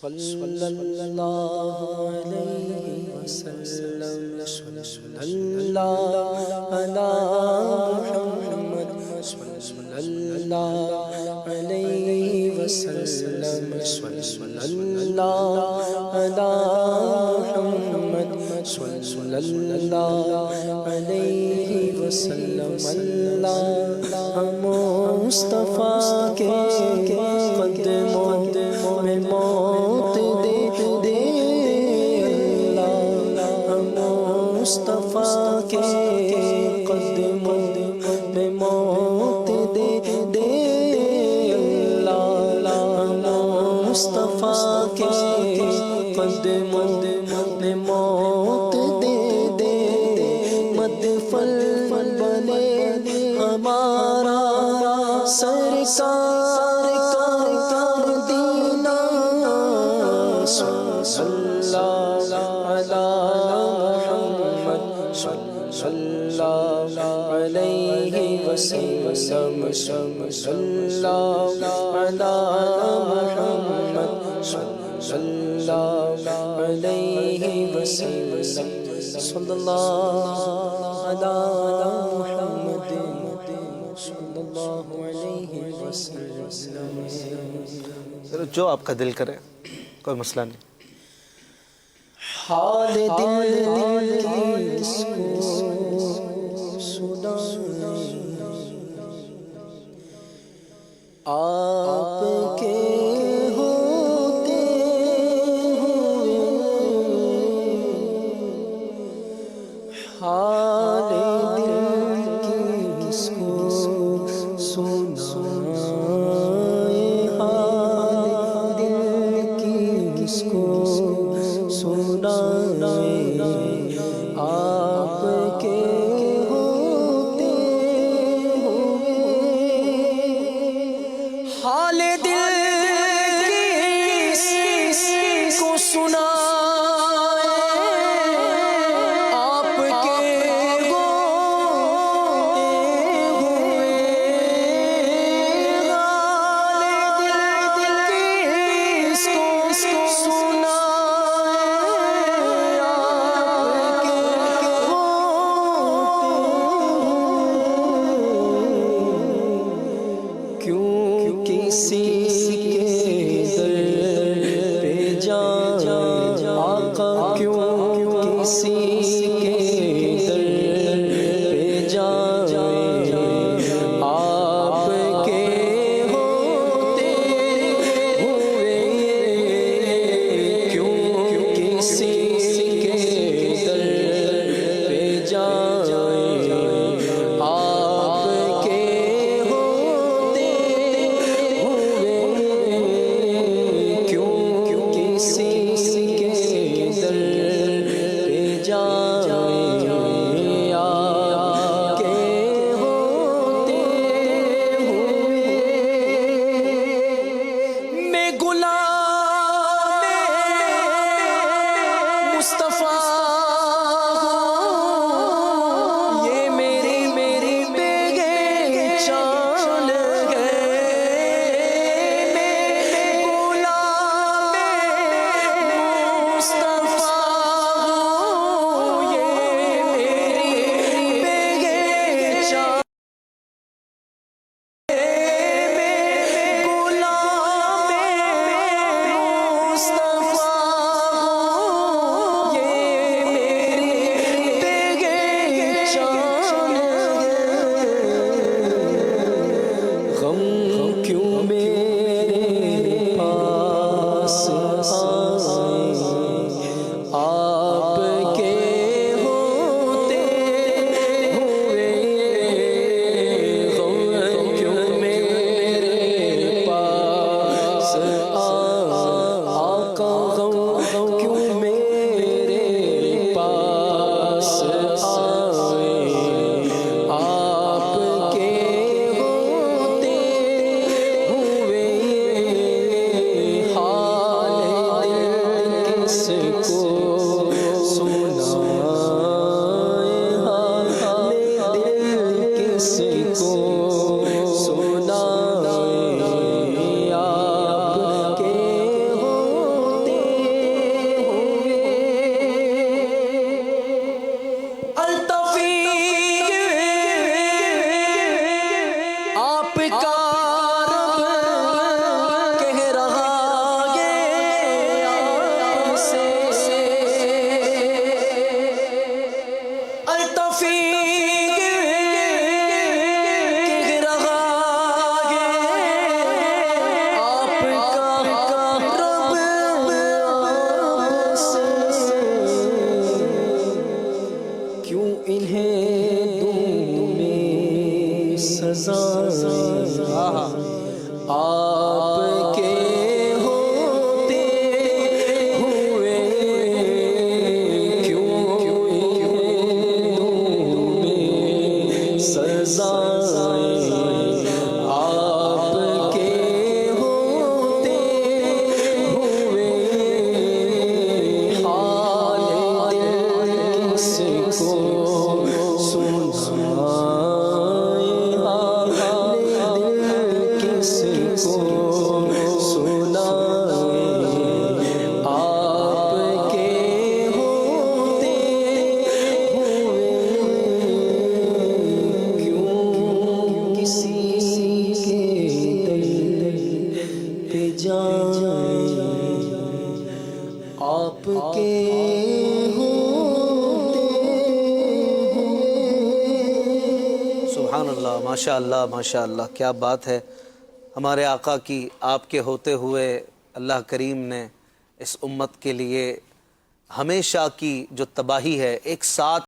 صلی اللہ علیہ وسلم صلی اللہ علی محمد صلی اللہ علیہ وسلم صلی اللہ علی محمد صلی اللہ علیہ وسلم اللہ مصطفیٰ کے قدموں میں موت دے دے اللہ مصطفیٰ کے قدموں میں موت دے دے اللہ مصطفیٰ کے قدموں میں موت دے دے مدفن بنے ہمارا سرکار کا مدینہ صلی اللہ علی محمد صلی اللہ علیہ وسلم صلی اللہ علی محمد صلی اللہ علیہ وسلم صلی اللہ علی محمد صلی اللہ علیہ وسلم. جو آپ کا دل کرے، کوئی مسئلہ نہیں. حال دل کس کو سنائیں آپ کے ہوتے ہوئے حال دل کس کو سنائیں حال دل کس کو سنائیں آپ کے ہوتے ہوئے حال دل کس کو سنائیں آپ کے ہوتے ہوئے حال دل کس کو سنائیں کسی کے در پہ جان آقا کیوں کسی کے در پہ جان آپ کے ہوتے ہوئے کیوں کسی کے در پہ جان آپ کے ہوئے کا رب کہہ رہا ہے آپ سے التفیق کہہ رہا ہے آپ کا رب آپ سے کیوں انہیں دوں میں سزا آپ کے ہوتے ہوئے کیوں انہیں دوں میں سزا آپ کے ہوتے ہوئے حال دل کس کو سنائے حال دل کس کو سنائے آپ کے ہوتے ہوئے کیوں کسی کے دل پہ جائیں آپ کے سبحان اللہ، ماشاء اللہ ماشاء اللہ، کیا بات ہے ہمارے آقا کی. آپ کے ہوتے ہوئے اللہ کریم نے اس امت کے لیے ہمیشہ کی جو تباہی ہے ایک ساتھ